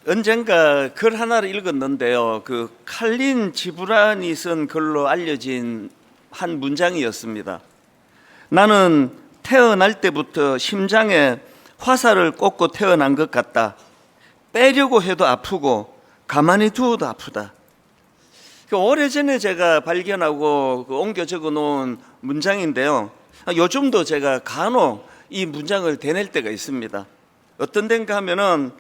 언젠가 글 하나를 읽었는데요. 그 칼린 지브란이 쓴 글로 알려진 한 문장이었습니다. 나는 태어날 때부터 심장에 화살을 꽂고 태어난 것 같다. 빼려고 해도 아프고 가만히 두어도 아프다. 오래전에 제가 발견하고 옮겨 적어 놓은 문장인데요. 요즘도 제가 간혹 이 문장을 되낼 때가 있습니다. 어떤 데인가 하면은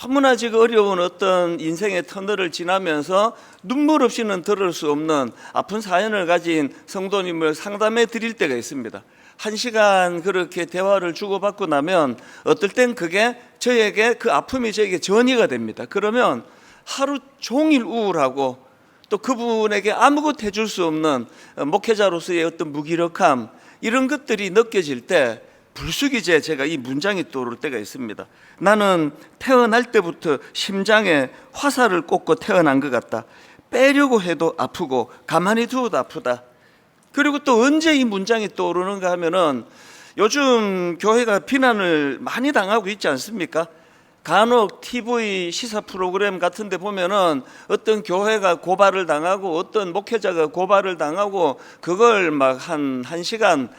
너무나 지금 어려운 어떤 인생의 터널을 지나면서 눈물 없이는 들을 수 없는 아픈 사연을 가진 성도님을 상담해 드릴 때가 있습니다. 1시간 그렇게 대화를 주고받고 나면 어떨 땐 그게 저에게 그 아픔이 저에게 전이가 됩니다. 그러면 하루 종일 우울하고 또 그분에게 아무것도 해줄 수 없는 목회자로서의 어떤 무기력함, 이런 것들이 느껴질 때 불쑥이제 제가 이 문장이 떠오를 때가 있습니다. 나는 태어날 때부터 심장에 화살을 꽂고 태어난 것 같다. 빼려고 해도 아프고 가만히 두어도 아프다. 그리고 또 언제 이 문장이 떠오르는가 하면은 요즘 교회가 비난을 많이 당하고 있지 않습니까? 간혹 TV 시사 프로그램 같은 데 보면은 어떤 교회가 고발을 당하고 어떤 목회자가 고발을 당하고 그걸 막 한 시간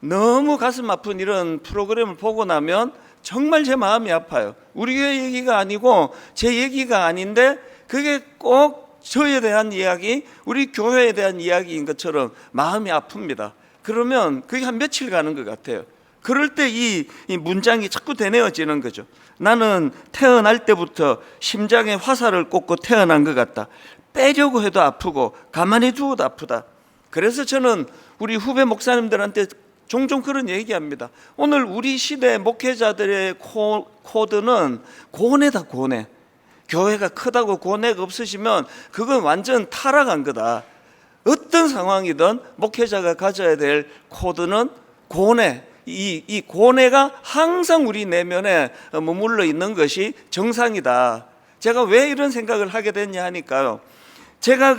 너무 가슴 아픈 이런 프로그램을 보고 나면 정말 제 마음이 아파요. 우리 교회 얘기가 아니고 제 얘기가 아닌데 그게 꼭 저에 대한 이야기, 우리 교회에 대한 이야기인 것처럼 마음이 아픕니다. 그러면 그게 한 며칠 가는 것 같아요. 그럴 때 이 문장이 자꾸 되뇌어지는 거죠. 나는 태어날 때부터 심장에 화살을 꽂고 태어난 것 같다. 빼려고 해도 아프고 가만히 두어도 아프다. 그래서 저는 우리 후배 목사님들한테 종종 그런 얘기합니다. 오늘 우리 시대 목회자들의 코드는 고뇌다, 고뇌. 교회가 크다고 고뇌가 없으시면 그건 완전 타락한 거다. 어떤 상황이든 목회자가 가져야 될 코드는 고뇌. 이 고뇌가 항상 우리 내면에 머물러 있는 것이 정상이다. 제가 왜 이런 생각을 하게 됐냐 하니까요. 제가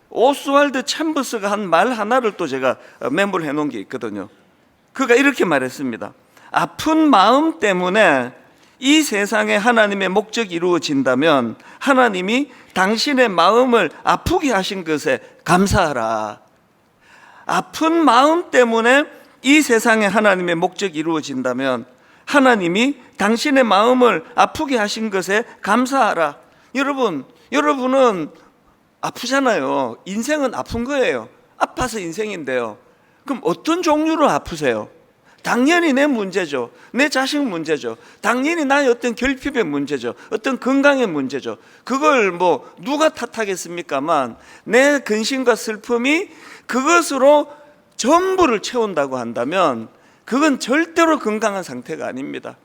오스왈드 챔버스가 한 말 하나를 또 제가 메모를 해놓은 게 있거든요. 그가 이렇게 말했습니다. 아픈 마음 때문에 이 세상에 하나님의 목적이 이루어진다면 하나님이 당신의 마음을 아프게 하신 것에 감사하라. 아픈 마음 때문에 이 세상에 하나님의 목적이 이루어진다면 하나님이 당신의 마음을 아프게 하신 것에 감사하라. 여러분은 아프잖아요. 인생은 아픈 거예요. 아파서 인생인데요. 그럼 어떤 종류로 아프세요? 당연히 내 문제죠. 내 자식 문제죠. 당연히 나의 어떤 결핍의 문제죠. 어떤 건강의 문제죠. 그걸 누가 탓하겠습니까만 내 근심과 슬픔이 그것으로 전부를 채운다고 한다면 그건 절대로 건강한 상태가 아닙니다.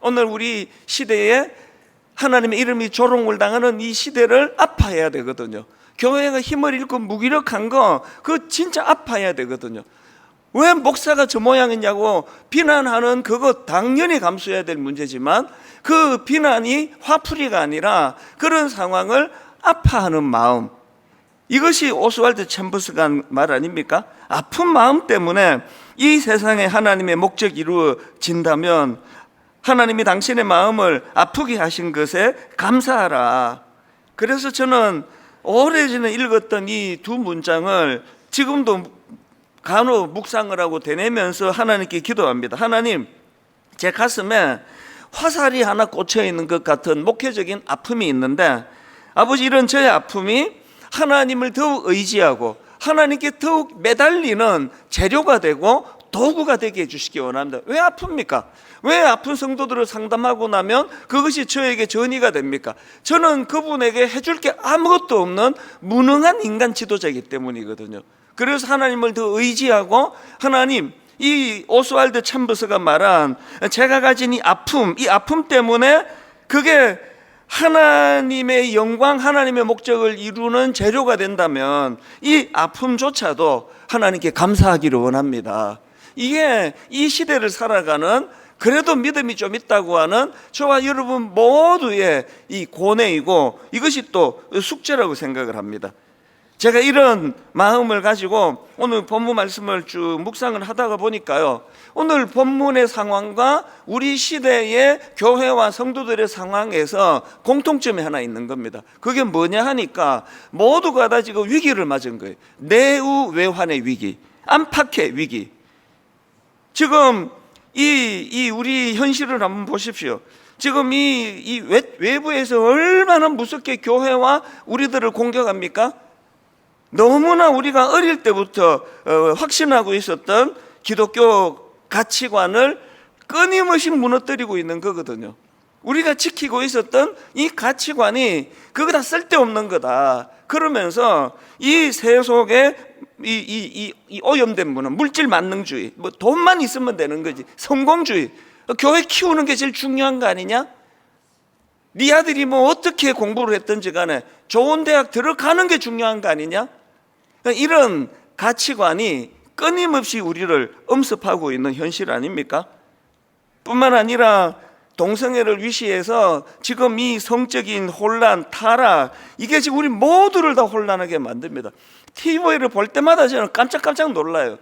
오늘 우리 시대에 하나님의 이름이 조롱을 당하는 이 시대를 아파해야 되거든요. 교회가 힘을 잃고 무기력한 거 그거 진짜 아파해야 되거든요. 왜 목사가 저 모양이냐고 비난하는 그거 당연히 감수해야 될 문제지만 그 비난이 화풀이가 아니라 그런 상황을 아파하는 마음, 이것이 오스왈드 챔버스가 한 말 아닙니까? 아픈 마음 때문에 이 세상에 하나님의 목적이 이루어진다면 하나님이 당신의 마음을 아프게 하신 것에 감사하라. 그래서 저는 오래전에 읽었던 이 두 문장을 지금도 간혹 묵상을 하고 되뇌면서 하나님께 기도합니다. 하나님, 제 가슴에 화살이 하나 꽂혀 있는 것 같은 목회적인 아픔이 있는데 아버지, 이런 저의 아픔이 하나님을 더욱 의지하고 하나님께 더욱 매달리는 재료가 되고 도구가 되게 해주시기 원합니다. 왜 아픕니까? 왜 아픈 성도들을 상담하고 나면 그것이 저에게 전이가 됩니까? 저는 그분에게 해줄 게 아무것도 없는 무능한 인간 지도자이기 때문이거든요. 그래서 하나님을 더 의지하고 하나님, 이 오스왈드 챔버스가 말한 제가 가진 이 아픔 때문에 그게 하나님의 영광, 하나님의 목적을 이루는 재료가 된다면 이 아픔조차도 하나님께 감사하기를 원합니다. 이게 이 시대를 살아가는 그래도 믿음이 좀 있다고 하는 저와 여러분 모두의 이 고뇌이고 이것이 또 숙제라고 생각을 합니다. 제가 이런 마음을 가지고 오늘 본문 말씀을 쭉 묵상을 하다가 보니까요, 오늘 본문의 상황과 우리 시대의 교회와 성도들의 상황에서 공통점이 하나 있는 겁니다. 그게 뭐냐 하니까 모두가 다 지금 위기를 맞은 거예요. 내우외환의 위기, 안팎의 위기. 지금 이 우리 현실을 한번 보십시오. 지금 이 외부에서 얼마나 무섭게 교회와 우리들을 공격합니까? 너무나 우리가 어릴 때부터 확신하고 있었던 기독교 가치관을 끊임없이 무너뜨리고 있는 거거든요. 우리가 지키고 있었던 이 가치관이 그거 다 쓸데없는 거다. 그러면서 이 세속의 이 오염된 문화, 물질 만능주의, 뭐 돈만 있으면 되는 거지, 성공주의, 교회 키우는 게 제일 중요한 거 아니냐? 네 아들이 뭐 어떻게 공부를 했든지 간에 좋은 대학 들어가는 게 중요한 거 아니냐? 이런 가치관이 끊임없이 우리를 엄습하고 있는 현실 아닙니까? 뿐만 아니라 동성애를 위시해서 지금 이 성적인 혼란, 타락, 이게 지금 우리 모두를 다 혼란하게 만듭니다. TV를 볼 때마다 저는 깜짝깜짝 놀라요.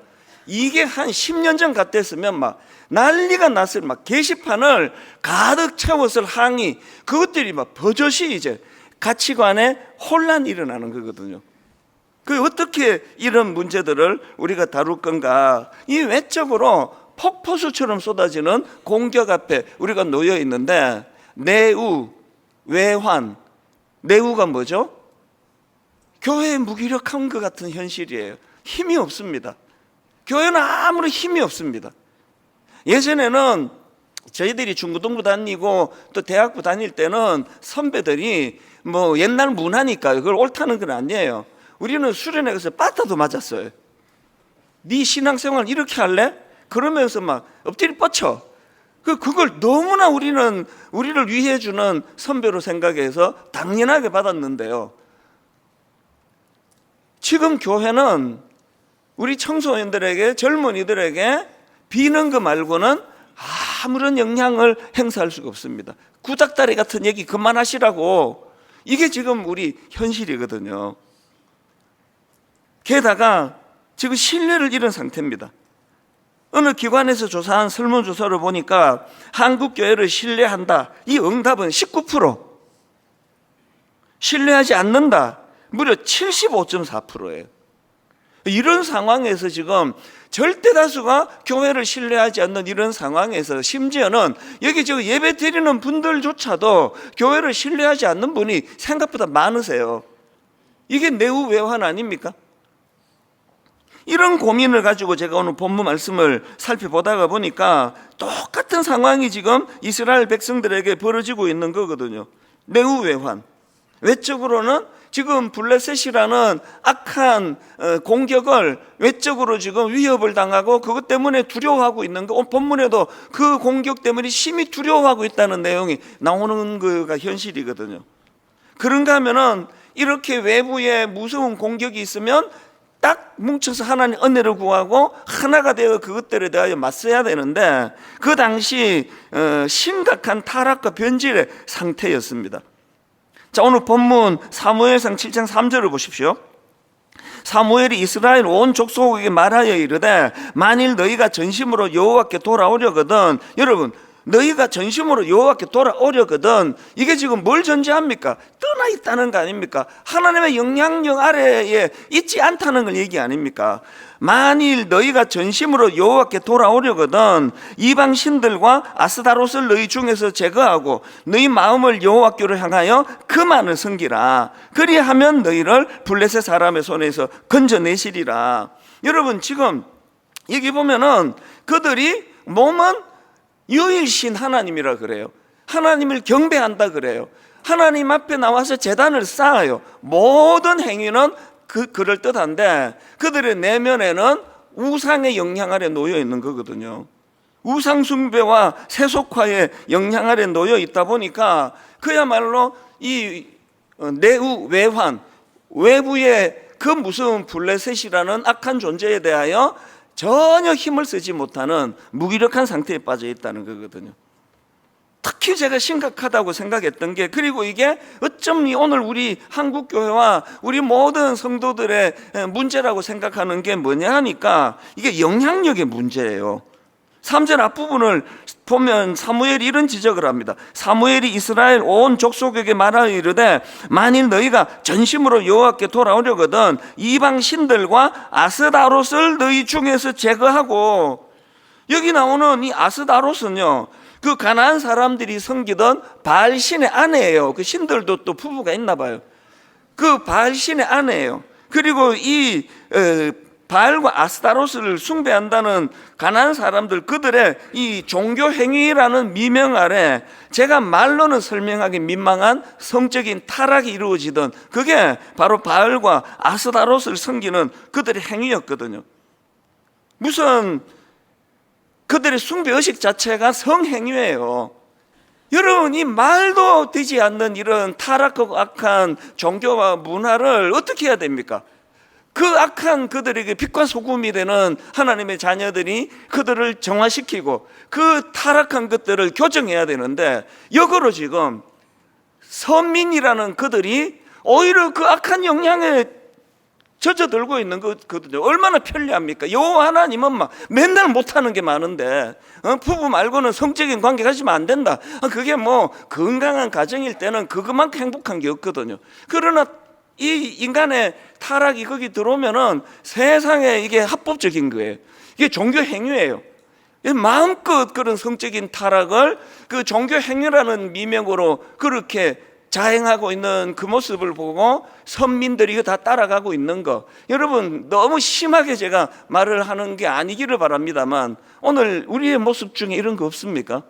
이게 한 10년 전 같았으면 막 난리가 났을, 막 게시판을 가득 채웠을 항의, 그것들이 막 버젓이 이제 가치관에 혼란이 일어나는 거거든요. 그 어떻게 이런 문제들을 우리가 다룰 건가? 이 외적으로 폭포수처럼 쏟아지는 공격 앞에 우리가 놓여 있는데, 내우, 외환, 내우가 뭐죠? 교회의 무기력한 것 같은 현실이에요. 힘이 없습니다. 교회는 아무런 힘이 없습니다. 예전에는 저희들이 중고등부 다니고 또 대학부 다닐 때는 선배들이 뭐 옛날 문화니까 그걸 옳다는 건 아니에요. 우리는 수련회 가서 빠따도 맞았어요. 네 신앙생활 이렇게 할래? 그러면서 막 엎드려 뻗쳐. 그걸 너무나 우리를 위해 주는 선배로 생각해서 당연하게 받았는데요. 지금 교회는 우리 청소년들에게, 젊은이들에게 비는 거 말고는 아무런 영향을 행사할 수가 없습니다. 구닥다리 같은 얘기 그만하시라고. 이게 지금 우리 현실이거든요. 게다가 지금 신뢰를 잃은 상태입니다. 어느 기관에서 조사한 설문조사를 보니까 한국교회를 신뢰한다, 이 응답은 19%, 신뢰하지 않는다 무려 75.4%예요. 이런 상황에서 지금 절대 다수가 교회를 신뢰하지 않는 이런 상황에서 심지어는 여기 지금 예배 드리는 분들조차도 교회를 신뢰하지 않는 분이 생각보다 많으세요. 이게 내우외환 아닙니까? 이런 고민을 가지고 제가 오늘 본문 말씀을 살펴보다가 보니까 똑같은 상황이 지금 이스라엘 백성들에게 벌어지고 있는 거거든요. 내우외환. 외적으로는 지금 블레셋이라는 악한 공격을 외적으로 지금 위협을 당하고 그것 때문에 두려워하고 있는 거, 본문에도 그 공격 때문에 심히 두려워하고 있다는 내용이 나오는 거가 현실이거든요. 그런가 하면은 이렇게 외부에 무서운 공격이 있으면 딱 뭉쳐서 하나님 은혜를 구하고 하나가 되어 그것들에 대하여 맞서야 되는데, 그 당시 심각한 타락과 변질의 상태였습니다. 자, 오늘 본문 사무엘상 7장 3절을 보십시오. 사무엘이 이스라엘 온 족속에게 말하여 이르되, 만일 너희가 전심으로 여호와께 돌아오려거든, 여러분 너희가 전심으로 여호와께 돌아오려거든, 이게 지금 뭘 전제합니까? 떠나 있다는 거 아닙니까? 하나님의 영향력 아래에 있지 않다는 걸 얘기 아닙니까? 만일 너희가 전심으로 여호와께 돌아오려거든 이방 신들과 아스다롯을 너희 중에서 제거하고 너희 마음을 여호와께로 향하여 그만을 섬기라. 그리하면 너희를 블레셋 사람의 손에서 건져내시리라. 여러분 지금 여기 보면은 그들이 몸은 유일신 하나님이라 그래요. 하나님을 경배한다 그래요. 하나님 앞에 나와서 제단을 쌓아요. 모든 행위는 그럴듯한데 그들의 내면에는 우상의 영향 아래 놓여 있는 거거든요. 우상 숭배와 세속화의 영향 아래 놓여 있다 보니까 그야말로 이 내우 외환, 외부의 그 무서운 블레셋이라는 악한 존재에 대하여 전혀 힘을 쓰지 못하는 무기력한 상태에 빠져 있다는 거거든요. 특히 제가 심각하다고 생각했던 게, 그리고 이게 어쩜 오늘 우리 한국교회와 우리 모든 성도들의 문제라고 생각하는 게 뭐냐 하니까 이게 영향력의 문제예요. 3절 앞부분을 보면 사무엘이 이런 지적을 합니다. 사무엘이 이스라엘 온 족속에게 말하여 이르되 만일 너희가 전심으로 여호와께 돌아오려거든 이방 신들과 아스다롯을 너희 중에서 제거하고, 여기 나오는 이 아스다롯은요, 그 가나안 사람들이 섬기던 바알신의 아내예요. 그 신들도 또 부부가 있나 봐요. 그 바알신의 아내예요. 그리고 이 바알과 아스타롯을 숭배한다는 가나안 사람들, 그들의 이 종교 행위라는 미명 아래 제가 말로는 설명하기 민망한 성적인 타락이 이루어지던, 그게 바로 바알과 아스타롯을 섬기는 그들의 행위였거든요. 무슨 그들의 숭배의식 자체가 성행위예요. 여러분, 이 말도 되지 않는 이런 타락하고 악한 종교와 문화를 어떻게 해야 됩니까? 그 악한 그들에게 빛과 소금이 되는 하나님의 자녀들이 그들을 정화시키고 그 타락한 것들을 교정해야 되는데, 역으로 지금 선민이라는 그들이 오히려 그 악한 영향에 젖어들고 있는 거거든요. 얼마나 편리합니까? 여호와 하나님은 막 맨날 못하는 게 많은데 부부 말고는 성적인 관계 가지면 안 된다. 그게 뭐 건강한 가정일 때는 그것만큼 행복한 게 없거든요. 그러나 이 인간의 타락이 거기 들어오면은 세상에 이게 합법적인 거예요. 이게 종교 행위예요. 마음껏 그런 성적인 타락을 그 종교 행위라는 미명으로 그렇게 자행하고 있는 그 모습을 보고 선민들이 이거 다 따라가고 있는 거, 여러분 너무 심하게 제가 말을 하는 게 아니기를 바랍니다만, 오늘 우리의 모습 중에 이런 거 없습니까?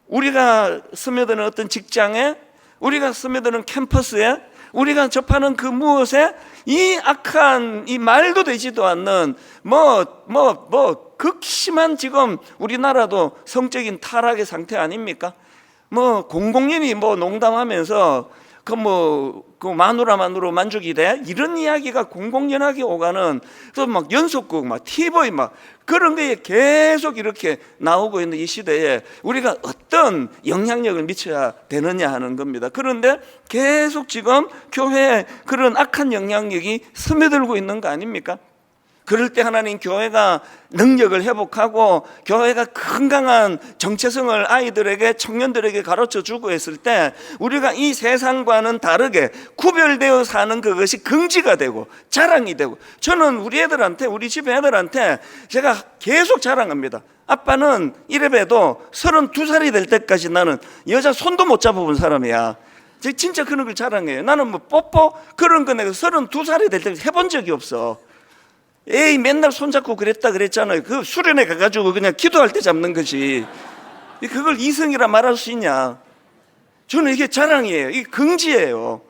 우리가 스며드는 어떤 직장에, 우리가 스며드는 캠퍼스에, 우리가 접하는 그 무엇에 이 악한, 이 말도 되지도 않는 극심한 지금 우리나라도 성적인 타락의 상태 아닙니까? 공공연히 농담하면서 그 마누라만으로 만족이 돼? 이런 이야기가 공공연하게 오가는, 또 막 연속극, 막 TV 막 그런 게 계속 이렇게 나오고 있는 이 시대에 우리가 어떤 영향력을 미쳐야 되느냐 하는 겁니다. 그런데 계속 지금 교회에 그런 악한 영향력이 스며들고 있는 거 아닙니까? 그럴 때 하나님 교회가 능력을 회복하고 교회가 건강한 정체성을 아이들에게, 청년들에게 가르쳐주고 했을 때 우리가 이 세상과는 다르게 구별되어 사는 그것이 긍지가 되고 자랑이 되고, 저는 우리 애들한테, 우리 집 애들한테 제가 계속 자랑합니다. 아빠는 이래봬도 32살이 될 때까지 나는 여자 손도 못 잡아본 사람이야. 진짜 그런 걸 자랑해요. 나는 뽀뽀 그런 거 내가 32살이 될 때까지 해본 적이 없어. 에이, 맨날 손잡고 그랬잖아요. 그 수련회 가가지고 그냥 기도할 때 잡는 거지. 그걸 이성이라 말할 수 있냐? 저는 이게 자랑이에요. 이게 긍지예요.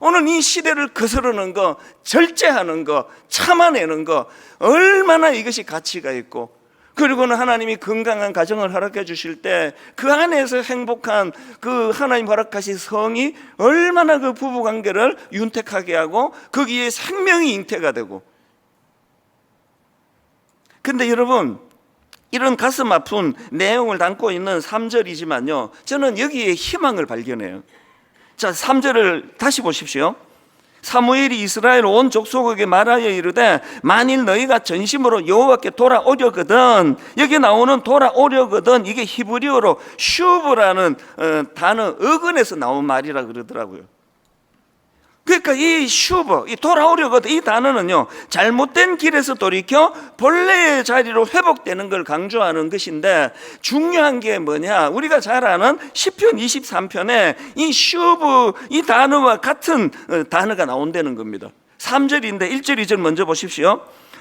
오늘 이 시대를 거스르는 거, 절제하는 거, 참아내는 거, 얼마나 이것이 가치가 있고, 그리고는 하나님이 건강한 가정을 허락해 주실 때 그 안에서 행복한 그 하나님 허락하신 성이 얼마나 그 부부관계를 윤택하게 하고 거기에 생명이 잉태가 되고. 근데 여러분, 이런 가슴 아픈 내용을 담고 있는 3절이지만요, 저는 여기에 희망을 발견해요. 자, 3절을 다시 보십시오. 사무엘이 이스라엘 온 족속에게 말하여 이르되 만일 너희가 전심으로 여호와께 돌아오려거든, 여기 나오는 돌아오려거든, 이게 히브리어로 슈브라는 단어 어근에서 나온 말이라 그러더라고요. 그러니까 이 슈버, 이 돌아오려거든, 이 단어는요, 잘못된 길에서 돌이켜 본래의 자리로 회복되는 걸 강조하는 것인데, 중요한 게 뭐냐, 우리가 잘 아는 시편 23편에 이 슈브, 이 단어와 같은 단어가 나온다는 겁니다. 3절인데 1절 2절 먼저 보십시오.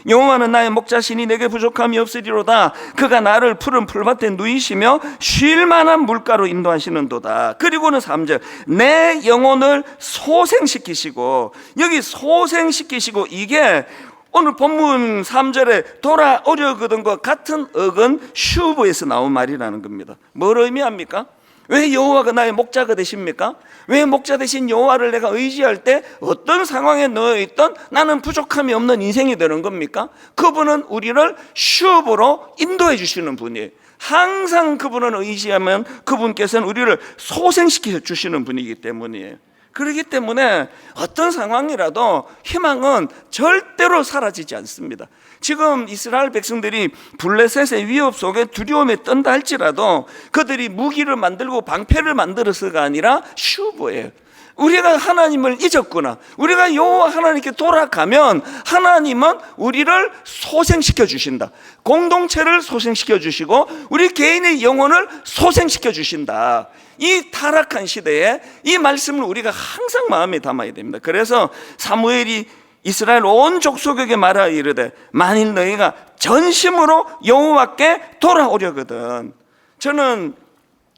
여호와는 나의 목자시니 내게 부족함이 없으리로다. 그가 나를 푸른 풀밭에 누이시며 쉴 만한 물가로 인도하시는도다. 그리고는 3절, 내 영혼을 소생시키시고, 여기 소생시키시고, 이게 오늘 본문 3절에 돌아오려거든과 같은 어근 슈브에서 나온 말이라는 겁니다. 뭘 의미합니까? 왜 여호와가 나의 목자가 되십니까? 왜 목자 되신 여호와를 내가 의지할 때 어떤 상황에 놓여 있던 나는 부족함이 없는 인생이 되는 겁니까? 그분은 우리를 슈업으로 인도해 주시는 분이에요. 항상 그분을 의지하면 그분께서는 우리를 소생시켜 주시는 분이기 때문이에요. 그렇기 때문에 어떤 상황이라도 희망은 절대로 사라지지 않습니다. 지금 이스라엘 백성들이 블레셋의 위협 속에 두려움에 떤다 할지라도 그들이 무기를 만들고 방패를 만들어서가 아니라 슈브예요. 우리가 하나님을 잊었구나, 우리가 여호와 하나님께 돌아가면 하나님은 우리를 소생시켜 주신다. 공동체를 소생시켜 주시고 우리 개인의 영혼을 소생시켜 주신다. 이 타락한 시대에 이 말씀을 우리가 항상 마음에 담아야 됩니다. 그래서 사무엘이 이스라엘 온 족속에게 말하여 이르되 만일 너희가 전심으로 여호와께 돌아오려거든. 저는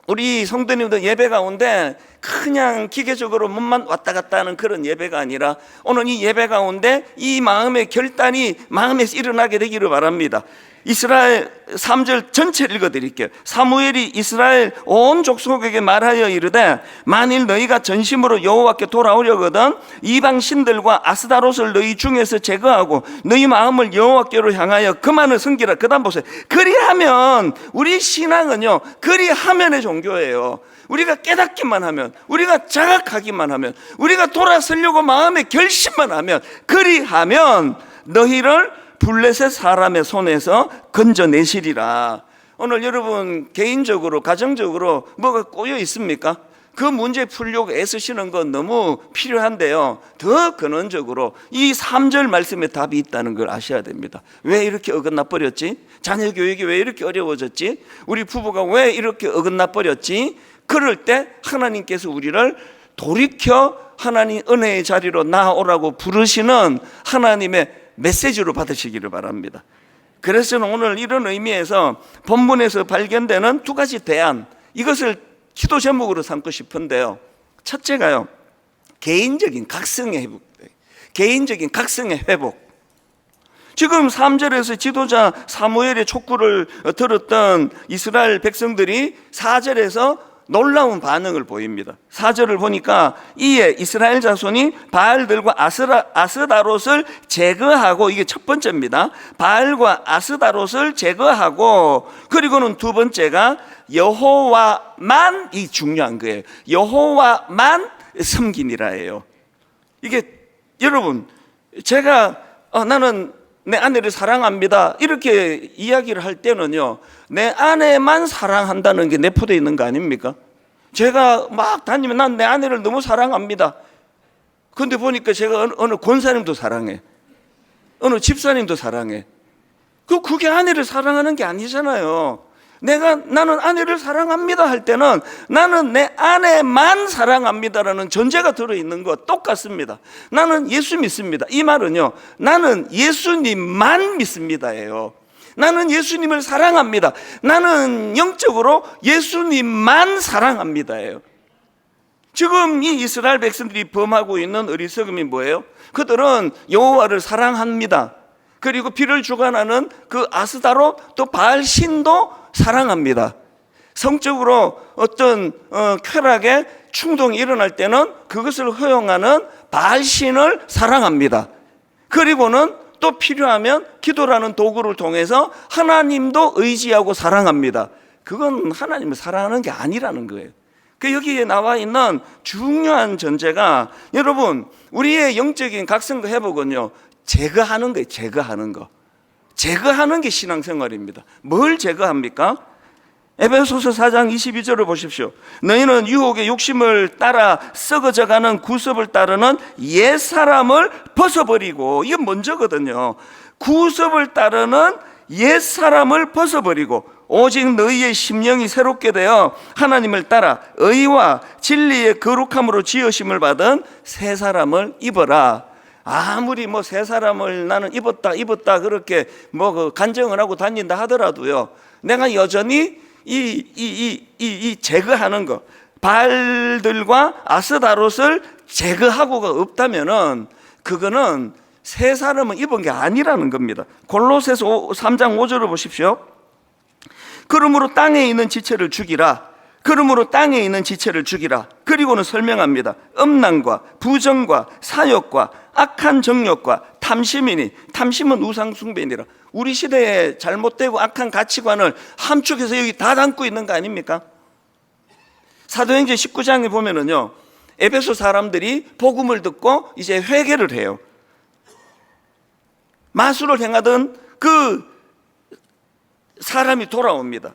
우리 성도님들 예배 가운데 그냥 기계적으로 몸만 왔다 갔다 하는 그런 예배가 아니라 오늘 이 예배 가운데 이 마음의 결단이 마음에서 일어나게 되기를 바랍니다. 이스라엘 3절 전체를 읽어드릴게요. 사무엘이 이스라엘 온 족속에게 말하여 이르되 만일 너희가 전심으로 여호와께 돌아오려거든 이방 신들과 아스다롯을 너희 중에서 제거하고 너희 마음을 여호와께로 향하여 그만을 섬기라. 그 다음 보세요. 그리하면, 우리 신앙은요 그리하면의 종교예요. 우리가 깨닫기만 하면, 우리가 자각하기만 하면, 우리가 돌아서려고 마음의 결심만 하면, 그리하면 너희를 블레셋 사람의 손에서 건져내시리라. 오늘 여러분 개인적으로 가정적으로 뭐가 꼬여 있습니까? 그 문제 풀려고 애쓰시는 건 너무 필요한데요, 더 근원적으로 이 3절 말씀에 답이 있다는 걸 아셔야 됩니다. 왜 이렇게 어긋나 버렸지? 자녀 교육이 왜 이렇게 어려워졌지? 우리 부부가 왜 이렇게 어긋나 버렸지? 그럴 때 하나님께서 우리를 돌이켜 하나님 은혜의 자리로 나아오라고 부르시는 하나님의 메시지로 받으시기를 바랍니다. 그래서 저는 오늘 이런 의미에서 본문에서 발견되는 두 가지 대안, 이것을 기도 제목으로 삼고 싶은데요, 첫째가요 개인적인 각성의 회복. 개인적인 각성의 회복. 지금 3절에서 지도자 사무엘의 촉구를 들었던 이스라엘 백성들이 4절에서 놀라운 반응을 보입니다. 4절을 보니까 이에 이스라엘 자손이 바알들과 아스다롯을 제거하고, 이게 첫 번째입니다. 바알과 아스다롯을 제거하고, 그리고는 두 번째가 여호와만, 이 중요한 거예요. 여호와만 섬기니라예요. 이게 여러분, 제가 나는 내 아내를 사랑합니다 이렇게 이야기를 할 때는요, 내 아내만 사랑한다는 게 내포되어 있는 거 아닙니까? 제가 막 다니면 난 내 아내를 너무 사랑합니다. 그런데 보니까 제가 어느 권사님도 사랑해, 어느 집사님도 사랑해. 그게 아내를 사랑하는 게 아니잖아요. 나는 아내를 사랑합니다 할 때는 나는 내 아내만 사랑합니다라는 전제가 들어있는 것 똑같습니다. 나는 예수 믿습니다, 이 말은요 나는 예수님만 믿습니다예요. 나는 예수님을 사랑합니다, 나는 영적으로 예수님만 사랑합니다예요. 지금 이 이스라엘 백성들이 범하고 있는 어리석음이 뭐예요? 그들은 여호와를 사랑합니다. 그리고 피를 주관하는 그 아스다롯, 또 바알 신도 사랑합니다. 성적으로 어떤 쾌락에 충동이 일어날 때는 그것을 허용하는 바알 신을 사랑합니다. 그리고는 또 필요하면 기도라는 도구를 통해서 하나님도 의지하고 사랑합니다. 그건 하나님을 사랑하는 게 아니라는 거예요. 여기에 나와 있는 중요한 전제가, 여러분 우리의 영적인 각성과 회복은요 제거하는 거예요. 제거하는 거. 제거하는 게 신앙생활입니다. 뭘 제거합니까? 에베소서 4장 22절을 보십시오. 너희는 유혹의 욕심을 따라 썩어져가는 구습을 따르는 옛사람을 벗어버리고, 이게 먼저거든요. 구습을 따르는 옛사람을 벗어버리고 오직 너희의 심령이 새롭게 되어 하나님을 따라 의와 진리의 거룩함으로 지으심을 받은 새 사람을 입어라. 아무리 새 사람을 나는 입었다 그렇게 간증을 하고 다닌다 하더라도요, 내가 여전히 이 제거하는 거, 바알들과 아스다롯을 제거하고가 없다면은 그거는 새 사람은 입은 게 아니라는 겁니다. 골로새서 3장 5절을 보십시오. 그러므로 땅에 있는 지체를 죽이라. 그러므로 땅에 있는 지체를 죽이라. 그리고는 설명합니다. 음란과 부정과 사욕과 악한 정욕과 탐심이니, 탐심은 우상 숭배니라. 우리 시대에 잘못되고 악한 가치관을 함축해서 여기 다 담고 있는 거 아닙니까? 사도행전 19장에 보면은요, 에베소 사람들이 복음을 듣고 이제 회개를 해요. 마술을 행하던 그 사람이 돌아옵니다.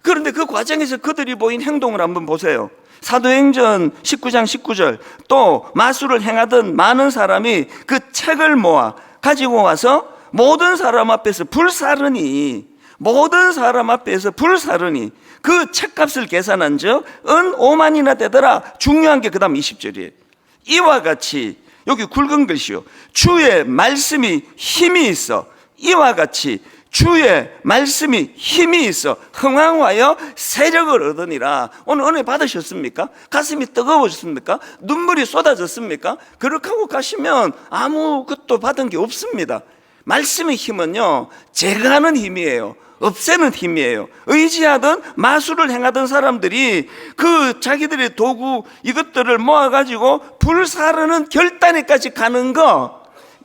그런데 그 과정에서 그들이 보인 행동을 한번 보세요. 사도행전 19장 19절, 또 마술을 행하던 많은 사람이 그 책을 모아 가지고 와서 모든 사람 앞에서 불사르니, 모든 사람 앞에서 불사르니 그 책값을 계산한 즉 은 5만이나 되더라. 중요한 게 그 다음 20절이에요. 이와 같이, 여기 굵은 글씨요, 주의 말씀이 힘이 있어, 이와 같이 주의 말씀이 힘이 있어 흥황하여 세력을 얻으니라. 오늘 은혜 받으셨습니까? 가슴이 뜨거워졌습니까? 눈물이 쏟아졌습니까? 그렇게 하고 가시면 아무것도 받은 게 없습니다. 말씀의 힘은요, 제거하는 힘이에요. 없애는 힘이에요. 의지하던 마술을 행하던 사람들이 그 자기들의 도구 이것들을 모아가지고 불사르는 결단에까지 가는 거,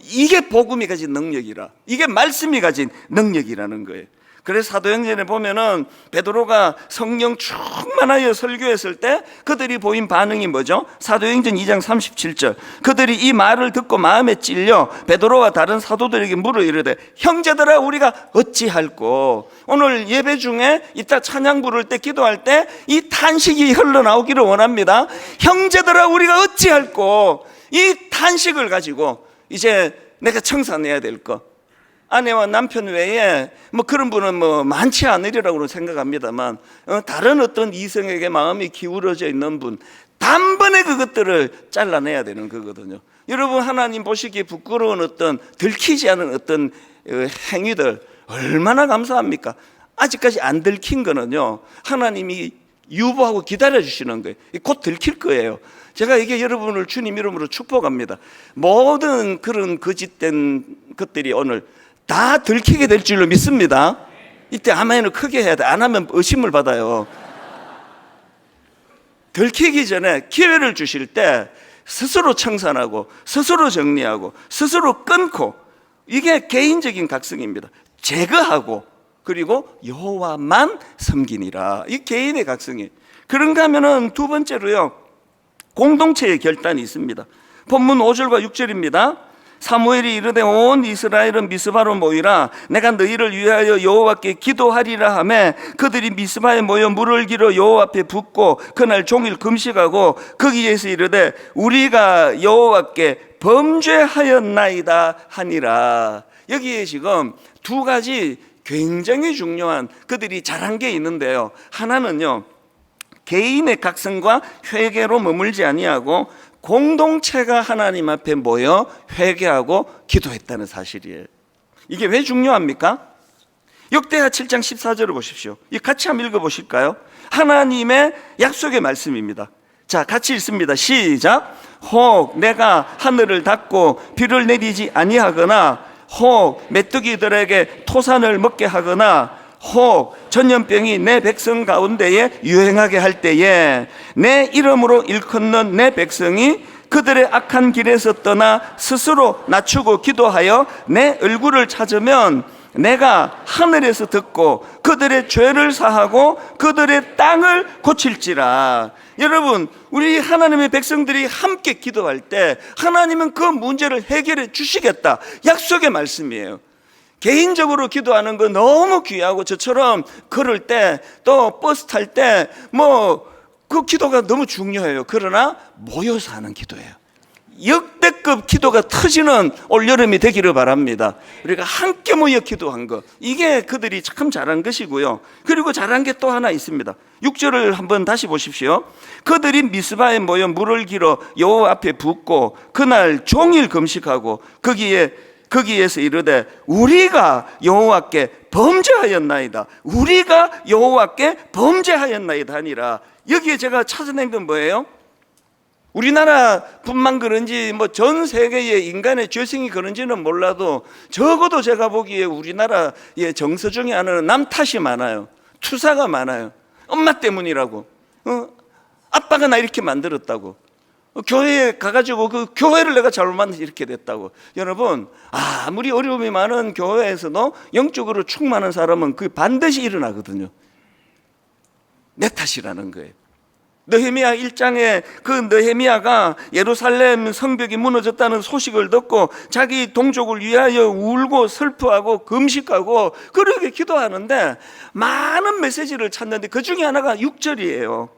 이게 복음이 가진 능력이라, 이게 말씀이 가진 능력이라는 거예요. 그래서 사도행전에 보면은 베드로가 성령 충만하여 설교했을 때 그들이 보인 반응이 뭐죠? 사도행전 2장 37절, 그들이 이 말을 듣고 마음에 찔려 베드로와 다른 사도들에게 물어 이르되 형제들아 우리가 어찌할꼬. 오늘 예배 중에 이따 찬양 부를 때 기도할 때 이 탄식이 흘러나오기를 원합니다. 형제들아 우리가 어찌할꼬. 이 탄식을 가지고 이제 내가 청산해야 될 거, 아내와 남편 외에 뭐 그런 분은 뭐 많지 않으리라고 생각합니다만, 다른 어떤 이성에게 마음이 기울어져 있는 분, 단번에 그것들을 잘라내야 되는 거거든요. 여러분, 하나님 보시기에 부끄러운 어떤 들키지 않은 어떤 행위들 얼마나 감사합니까? 아직까지 안 들킨 거는요, 하나님이 유보하고 기다려 주시는 거예요. 곧 들킬 거예요. 제가 이게 여러분을 주님 이름으로 축복합니다. 모든 그런 거짓된 것들이 오늘 다 들키게 될 줄로 믿습니다. 이때 아멘을 크게 해야 돼. 안 하면 의심을 받아요. 들키기 전에 기회를 주실 때 스스로 청산하고 스스로 정리하고 스스로 끊고, 이게 개인적인 각성입니다. 제거하고 그리고 여호와만 섬기니라. 이 개인의 각성이. 그런가 하면은 두 번째로요, 공동체의 결단이 있습니다. 본문 5절과 6절입니다. 사무엘이 이르되 온 이스라엘은 미스바로 모이라. 내가 너희를 위하여 여호와께 기도하리라 하매 그들이 미스바에 모여 물을 길어 여호와 앞에 붓고 그날 종일 금식하고 거기에서 이르되 우리가 여호와께 범죄하였나이다 하니라. 여기에 지금 두 가지 굉장히 중요한 그들이 잘한 게 있는데요, 하나는요, 개인의 각성과 회개로 머물지 아니하고 공동체가 하나님 앞에 모여 회개하고 기도했다는 사실이에요. 이게 왜 중요합니까? 역대하 7장 14절을 보십시오. 이 같이 한번 읽어보실까요? 하나님의 약속의 말씀입니다. 자, 같이 읽습니다. 시작. 혹 내가 하늘을 닫고 비를 내리지 아니하거나, 혹 메뚜기들에게 토산을 먹게 하거나, 혹 전염병이 내 백성 가운데에 유행하게 할 때에 내 이름으로 일컫는 내 백성이 그들의 악한 길에서 떠나 스스로 낮추고 기도하여 내 얼굴을 찾으면 내가 하늘에서 듣고 그들의 죄를 사하고 그들의 땅을 고칠지라. 여러분, 우리 하나님의 백성들이 함께 기도할 때 하나님은 그 문제를 해결해 주시겠다, 약속의 말씀이에요. 개인적으로 기도하는 거 너무 귀하고, 저처럼 걸을 때 또 버스 탈 때 뭐 그 기도가 너무 중요해요. 그러나 모여서 하는 기도예요. 역대급 기도가 터지는 올여름이 되기를 바랍니다. 우리가 함께 모여 기도한 거, 이게 그들이 참 잘한 것이고요. 그리고 잘한 게 또 하나 있습니다. 6절을 한번 다시 보십시오. 그들이 미스바에 모여 물을 길어 여호와 앞에 붓고 그날 종일 금식하고 거기에서 이르되 우리가 여호와께 범죄하였나이다. 우리가 여호와께 범죄하였나이다 하니라. 여기에 제가 찾아낸 건 뭐예요? 우리나라뿐만 그런지 뭐 전 세계의 인간의 죄성이 그런지는 몰라도 적어도 제가 보기에 우리나라의 정서 중에 하나는 남 탓이 많아요. 투사가 많아요. 엄마 때문이라고. 아빠가 나 이렇게 만들었다고. 교회에 가가지고 그 교회를 내가 잘못 만들어서 이렇게 됐다고. 여러분, 아무리 어려움이 많은 교회에서도 영적으로 충만한 사람은 그 반드시 일어나거든요. 내 탓이라는 거예요. 느헤미야 1장에 그 느헤미야가 예루살렘 성벽이 무너졌다는 소식을 듣고 자기 동족을 위하여 울고 슬퍼하고 금식하고 그렇게 기도하는데 많은 메시지를 찾는데 그 중에 하나가 6절이에요.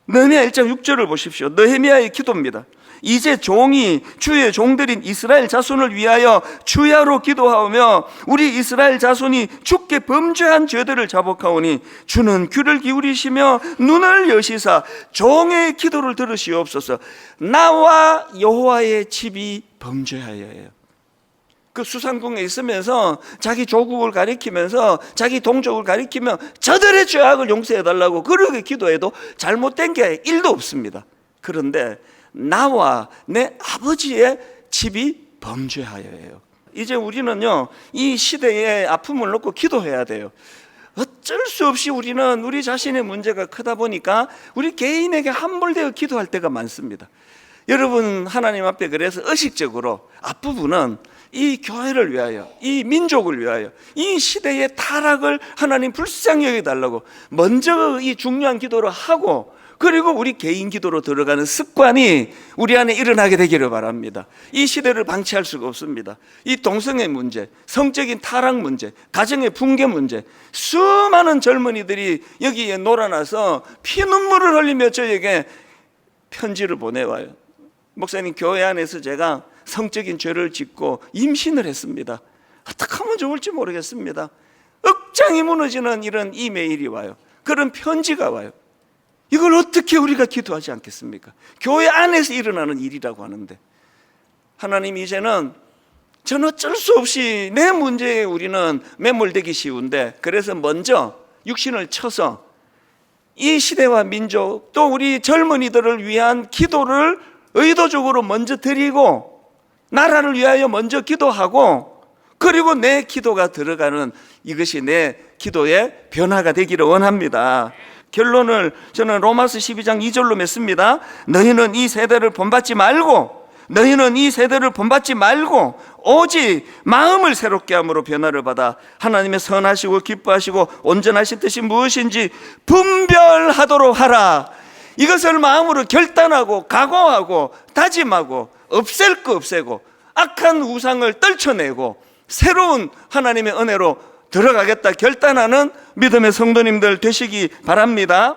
느헤미야 1장 6절을 보십시오. 느헤미야의 기도입니다. 이제 종이 주의 종들인 이스라엘 자손을 위하여 주야로 기도하오며 우리 이스라엘 자손이 주께 범죄한 죄들을 자복하오니 주는 귀를 기울이시며 눈을 여시사 종의 기도를 들으시옵소서. 나와 여호와의 집이 범죄하여예요. 그 수상궁에 있으면서 자기 조국을 가리키면서 자기 동족을 가리키며 저들의 죄악을 용서해달라고 그렇게 기도해도 잘못된 게 1도 없습니다. 그런데 나와 내 아버지의 집이 범죄하여예요. 이제 우리는요, 이 시대의 아픔을 놓고 기도해야 돼요. 어쩔 수 없이 우리는 우리 자신의 문제가 크다 보니까 우리 개인에게 함몰되어 기도할 때가 많습니다. 여러분, 하나님 앞에 그래서 의식적으로 앞부분은 이 교회를 위하여, 이 민족을 위하여, 이 시대의 타락을 하나님 불쌍히 여겨달라고 먼저 이 중요한 기도를 하고, 그리고 우리 개인 기도로 들어가는 습관이 우리 안에 일어나게 되기를 바랍니다. 이 시대를 방치할 수가 없습니다. 이 동성애 문제, 성적인 타락 문제, 가정의 붕괴 문제, 수많은 젊은이들이 여기에 놀아나서 피눈물을 흘리며 저에게 편지를 보내와요. 목사님, 교회 안에서 제가 성적인 죄를 짓고 임신을 했습니다. 어떻게 하면 좋을지 모르겠습니다. 억장이 무너지는 이런 이메일이 와요. 그런 편지가 와요. 이걸 어떻게 우리가 기도하지 않겠습니까? 교회 안에서 일어나는 일이라고 하는데, 하나님, 이제는 저는 어쩔 수 없이 내 문제에 우리는 매몰되기 쉬운데, 그래서 먼저 육신을 쳐서 이 시대와 민족 또 우리 젊은이들을 위한 기도를 의도적으로 먼저 드리고 나라를 위하여 먼저 기도하고, 그리고 내 기도가 들어가는 이것이 내 기도의 변화가 되기를 원합니다. 결론을 저는 로마서 12장 2절로 맺습니다. 너희는 이 세대를 본받지 말고 오직 마음을 새롭게 함으로 변화를 받아 하나님의 선하시고 기뻐하시고 온전하신 뜻이 무엇인지 분별하도록 하라. 이것을 마음으로 결단하고 각오하고 다짐하고 없앨 거 없애고 악한 우상을 떨쳐내고 새로운 하나님의 은혜로 들어가겠다 결단하는 믿음의 성도님들 되시기 바랍니다.